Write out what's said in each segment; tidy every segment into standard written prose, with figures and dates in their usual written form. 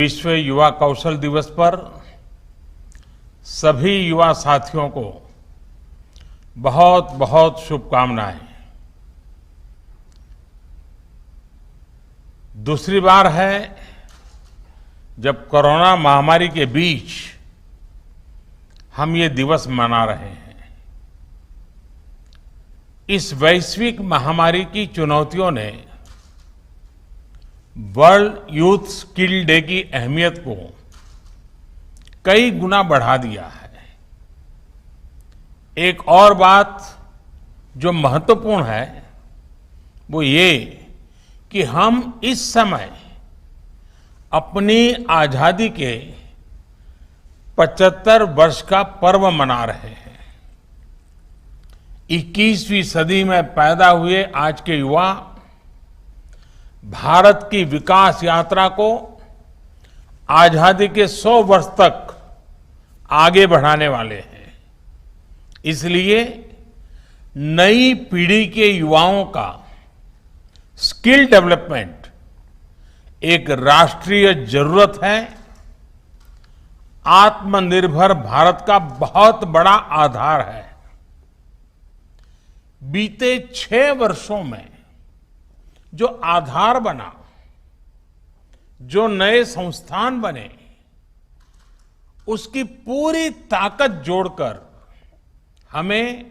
विश्व युवा कौशल दिवस पर सभी युवा साथियों को बहुत बहुत शुभकामनाएं। दूसरी बार है जब कोरोना महामारी के बीच हम ये दिवस मना रहे हैं। इस वैश्विक महामारी की चुनौतियों ने वर्ल्ड यूथ स्किल डे की अहमियत को कई गुना बढ़ा दिया है। एक और बात जो महत्वपूर्ण है वो ये कि हम इस समय अपनी आजादी के 75 वर्ष का पर्व मना रहे हैं। 21वीं सदी में पैदा हुए आज के युवा भारत की विकास यात्रा को आजादी के 100 वर्ष तक आगे बढ़ाने वाले हैं। इसलिए नई पीढ़ी के युवाओं का स्किल डेवलपमेंट एक राष्ट्रीय जरूरत है। आत्मनिर्भर भारत का बहुत बड़ा आधार है। बीते 6 वर्षों में जो आधार बना, जो नए संस्थान बने, उसकी पूरी ताकत जोड़कर हमें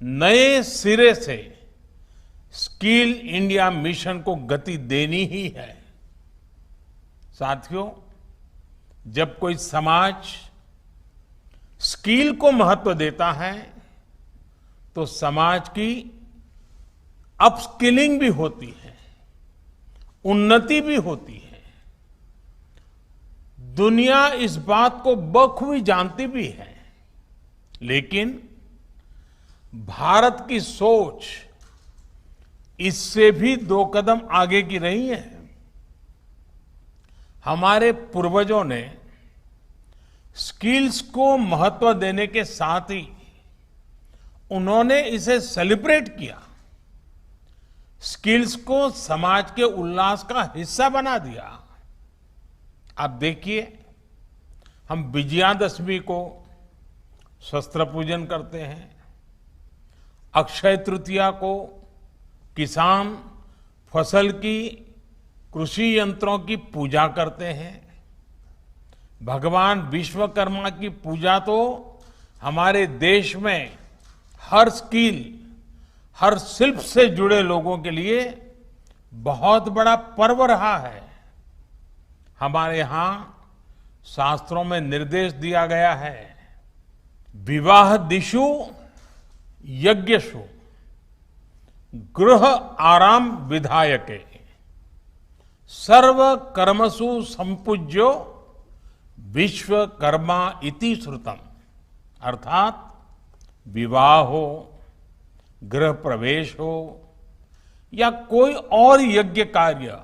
नए सिरे से स्किल इंडिया मिशन को गति देनी ही है। साथियों, जब कोई समाज स्किल को महत्व देता है तो समाज की अपस्किलिंग भी होती है, उन्नति भी होती है। दुनिया इस बात को बखूबी जानती भी है, लेकिन भारत की सोच इससे भी 2 कदम आगे की रही है। हमारे पूर्वजों ने स्किल्स को महत्व देने के साथ ही उन्होंने इसे सेलिब्रेट किया, स्किल्स को समाज के उल्लास का हिस्सा बना दिया। आप देखिए, हम विजयादशमी को शस्त्र पूजन करते हैं, अक्षय तृतीया को किसान फसल की कृषि यंत्रों की पूजा करते हैं, भगवान विश्वकर्मा की पूजा तो हमारे देश में हर स्किल, हर शिल्प से जुड़े लोगों के लिए बहुत बड़ा पर्व रहा है। हमारे यहां शास्त्रों में निर्देश दिया गया है, विवाह दिशु यज्ञशु गृह आराम विधायके सर्व कर्मसु संपूज्यो विश्वकर्मा इति श्रुतम। अर्थात विवाह हो, गृह प्रवेश हो या कोई और यज्ञ कार्य,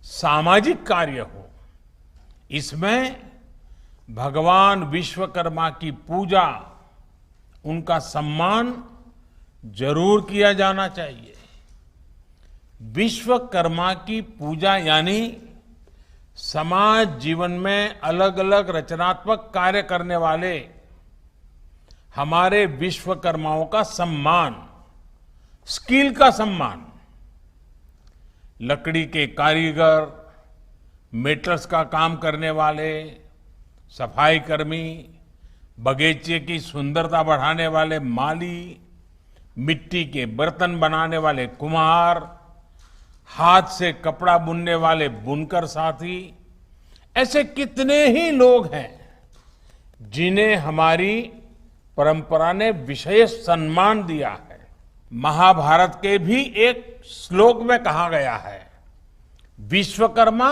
सामाजिक कार्य हो, इसमें भगवान विश्वकर्मा की पूजा, उनका सम्मान जरूर किया जाना चाहिए। विश्वकर्मा की पूजा यानी समाज जीवन में अलग अलग रचनात्मक कार्य करने वाले हमारे विश्वकर्माओं का सम्मान, स्किल का सम्मान। लकड़ी के कारीगर, मेटल्स का काम करने वाले, सफाई कर्मी, बगीचे की सुंदरता बढ़ाने वाले माली, मिट्टी के बर्तन बनाने वाले कुम्हार, हाथ से कपड़ा बुनने वाले बुनकर साथी, ऐसे कितने ही लोग हैं जिन्हें हमारी परंपरा ने विशेष सम्मान दिया है। महाभारत के भी एक श्लोक में कहा गया है, विश्वकर्मा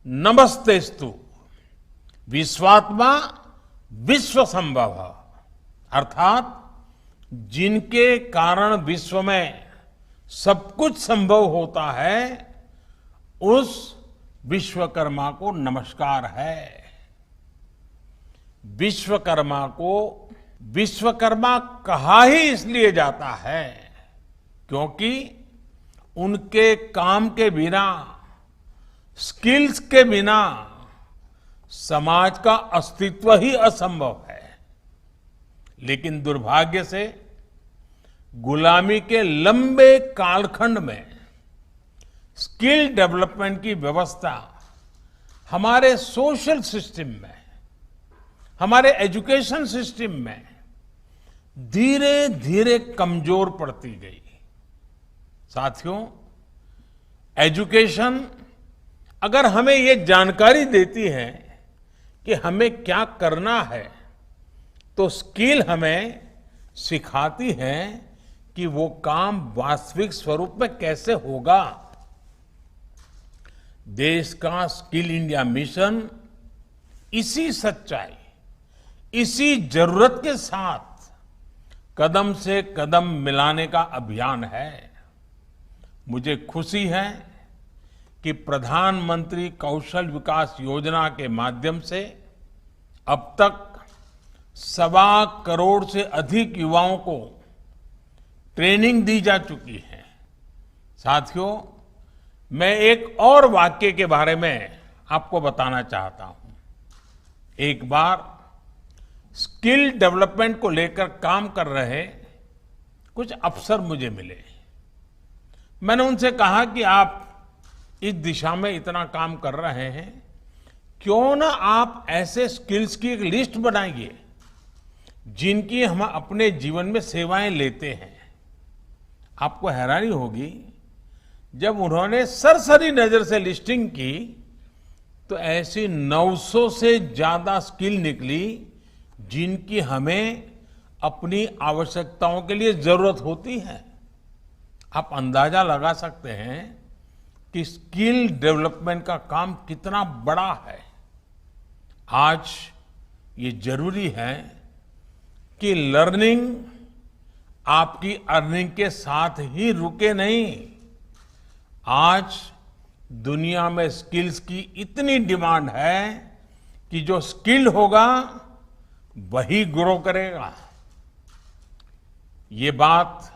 नमस्तेस्तु विश्वात्मा विश्व संभव। अर्थात जिनके कारण विश्व में सब कुछ संभव होता है, उस विश्वकर्मा को नमस्कार है। विश्वकर्मा को विश्वकर्मा कहा ही इसलिए जाता है क्योंकि उनके काम के बिना स्किल्स के बिना समाज का अस्तित्व ही असंभव है। लेकिन दुर्भाग्य से गुलामी के लंबे कालखंड में स्किल डेवलपमेंट की व्यवस्था हमारे सोशल सिस्टम में, हमारे एजुकेशन सिस्टम में धीरे धीरे कमजोर पड़ती गई। साथियों, एजुकेशन अगर हमें ये जानकारी देती है कि हमें क्या करना है, तो स्किल हमें सिखाती है कि वो काम वास्तविक स्वरूप में कैसे होगा। देश का स्किल इंडिया मिशन इसी सच्चाई, इसी जरूरत के साथ कदम से कदम मिलाने का अभियान है। मुझे खुशी है कि प्रधानमंत्री कौशल विकास योजना के माध्यम से अब तक 1.25 करोड़ से अधिक युवाओं को ट्रेनिंग दी जा चुकी है। साथियों, मैं एक और वाक्य के बारे में आपको बताना चाहता हूं। एक बार स्किल डेवलपमेंट को लेकर काम कर रहे कुछ अफसर मुझे मिले। मैंने उनसे कहा कि आप इस दिशा में इतना काम कर रहे हैं, क्यों ना आप ऐसे स्किल्स की एक लिस्ट बनाइए जिनकी हम अपने जीवन में सेवाएं लेते हैं। आपको हैरानी होगी, जब उन्होंने सरसरी नजर से लिस्टिंग की तो ऐसी 900 से ज्यादा स्किल निकली जिनकी हमें अपनी आवश्यकताओं के लिए जरूरत होती है। आप अंदाजा लगा सकते हैं कि स्किल डेवलपमेंट का काम कितना बड़ा है। आज ये जरूरी है कि लर्निंग आपकी अर्निंग के साथ ही रुके नहीं। आज दुनिया में स्किल्स की इतनी डिमांड है कि जो स्किल होगा वही ग्रो करेगा। ये बात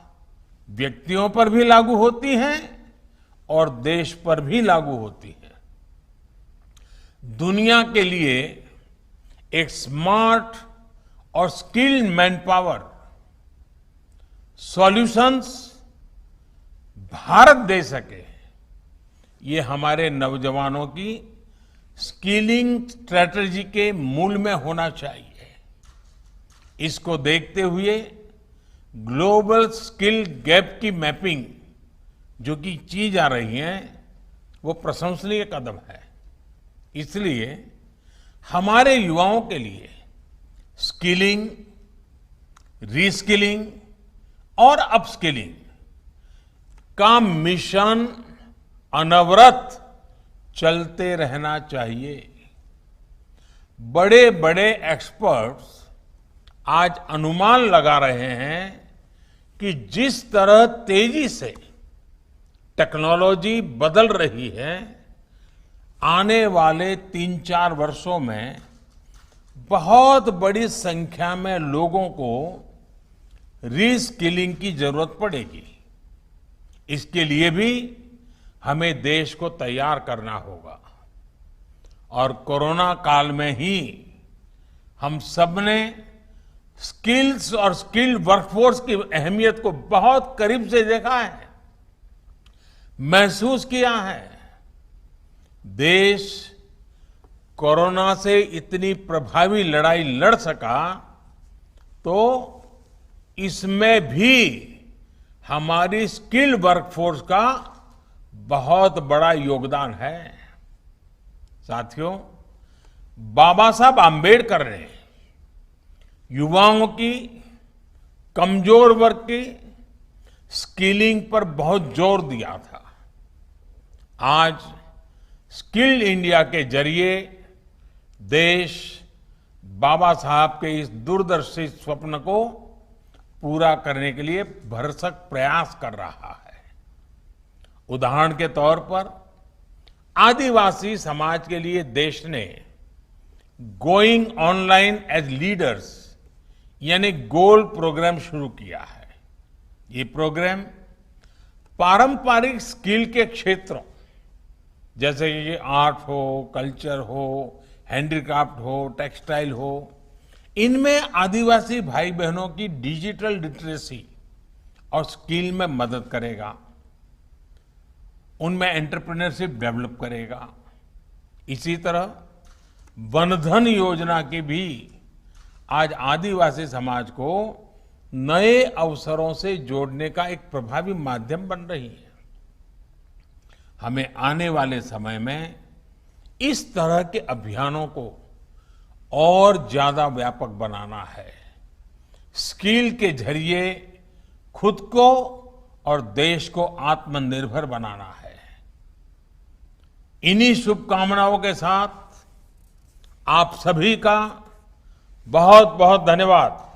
व्यक्तियों पर भी लागू होती है और देश पर भी लागू होती है। दुनिया के लिए एक स्मार्ट और skilled man power solutions Bharat दे सके, ये हमारे नौजवानों की स्किलिंग स्ट्रेटजी के मूल में होना चाहिए। इसको देखते हुए ग्लोबल स्किल गैप की मैपिंग जो कि की जा रही है, वो प्रशंसनीय कदम है। इसलिए हमारे युवाओं के लिए स्किलिंग, रीस्किलिंग और अपस्किलिंग का मिशन अनवरत चलते रहना चाहिए। बड़े बड़े एक्सपर्ट्स आज अनुमान लगा रहे हैं कि जिस तरह तेजी से टेक्नोलॉजी बदल रही है, आने वाले 3-4 वर्षों में बहुत बड़ी संख्या में लोगों को रीस्किलिंग की जरूरत पड़ेगी। इसके लिए भी हमें देश को तैयार करना होगा। और कोरोना काल में ही हम सबने स्किल्स और स्किल्ड वर्कफोर्स की अहमियत को बहुत करीब से देखा है, महसूस किया है। देश कोरोना से इतनी प्रभावी लड़ाई लड़ सका तो इसमें भी हमारी स्किल्ड वर्कफोर्स का बहुत बड़ा योगदान है। साथियों, बाबा साहब आंबेडकर ने युवाओं की, कमजोर वर्ग की स्किलिंग पर बहुत जोर दिया था। आज स्किल्ड इंडिया के जरिए देश बाबा साहब के इस दूरदर्शी स्वप्न को पूरा करने के लिए भरसक प्रयास कर रहा है। उदाहरण के तौर पर आदिवासी समाज के लिए देश ने गोइंग ऑनलाइन एज लीडर्स यानी गोल प्रोग्राम शुरू किया है। ये प्रोग्राम पारंपरिक स्किल के क्षेत्रों जैसे कि आर्ट हो, कल्चर हो, हैंडीक्राफ्ट हो, टेक्सटाइल हो, इनमें आदिवासी भाई बहनों की डिजिटल लिटरेसी और स्किल में मदद करेगा, उनमें एंटरप्रेन्योरशिप डेवलप करेगा। इसी तरह वनधन योजना की भी आज आदिवासी समाज को नए अवसरों से जोड़ने का एक प्रभावी माध्यम बन रही है। हमें आने वाले समय में इस तरह के अभियानों को और ज्यादा व्यापक बनाना है। स्किल के जरिए खुद को और देश को आत्मनिर्भर बनाना है। इन्हीं शुभकामनाओं के साथ आप सभी का बहुत बहुत धन्यवाद।